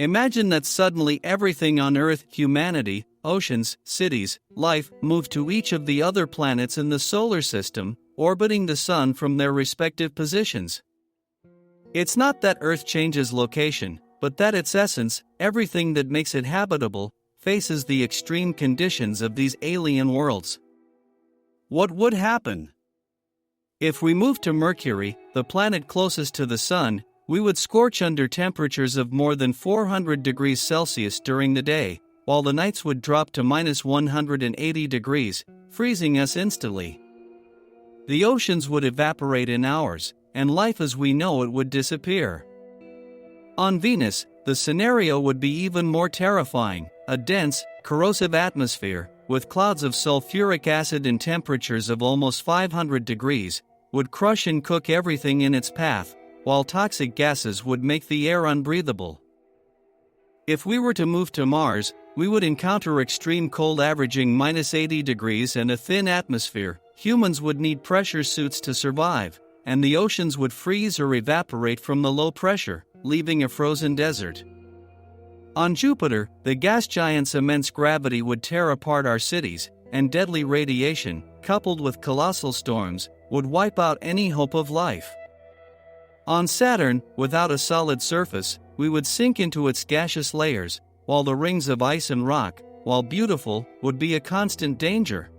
Imagine that suddenly everything on Earth, humanity, oceans, cities, life, moved to each of the other planets in the solar system, orbiting the Sun from their respective positions. It's not that Earth changes location, but that its essence, everything that makes it habitable, faces the extreme conditions of these alien worlds. What would happen? If we moved to Mercury, the planet closest to the Sun, we would scorch under temperatures of more than 400 degrees Celsius during the day, while the nights would drop to minus 180 degrees, freezing us instantly. The oceans would evaporate in hours, and life as we know it would disappear. On Venus, the scenario would be even more terrifying. A dense, corrosive atmosphere, with clouds of sulfuric acid and temperatures of almost 500 degrees, would crush and cook everything in its path, while toxic gases would make the air unbreathable. If we were to move to Mars, we would encounter extreme cold averaging minus 80 degrees and a thin atmosphere. Humans would need pressure suits to survive, and the oceans would freeze or evaporate from the low pressure, leaving a frozen desert. On Jupiter, the gas giant's immense gravity would tear apart our cities, and deadly radiation, coupled with colossal storms, would wipe out any hope of life. On Saturn, without a solid surface, we would sink into its gaseous layers, while the rings of ice and rock, while beautiful, would be a constant danger.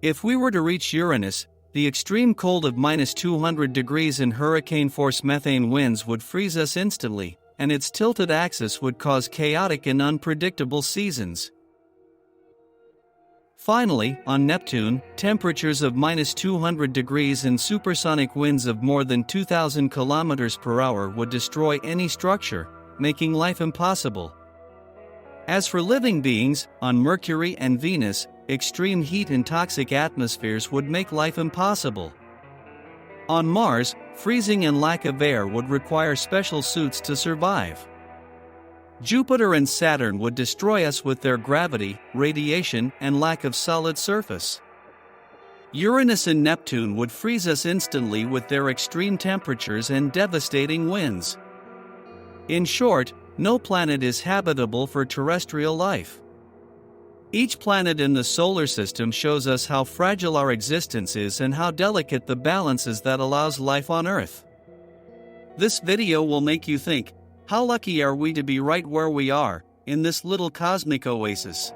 If we were to reach Uranus, the extreme cold of minus 200 degrees and hurricane-force methane winds would freeze us instantly, and its tilted axis would cause chaotic and unpredictable seasons. Finally, on Neptune, temperatures of minus 200 degrees and supersonic winds of more than 2,000 kilometers per hour would destroy any structure, making life impossible. As for living beings, on Mercury and Venus, extreme heat and toxic atmospheres would make life impossible. On Mars, freezing and lack of air would require special suits to survive. Jupiter and Saturn would destroy us with their gravity, radiation, and lack of solid surface. Uranus and Neptune would freeze us instantly with their extreme temperatures and devastating winds. In short, no planet is habitable for terrestrial life. Each planet in the solar system shows us how fragile our existence is and how delicate the balance is that allows life on Earth. This video will make you think, how lucky are we to be right where we are, in this little cosmic oasis?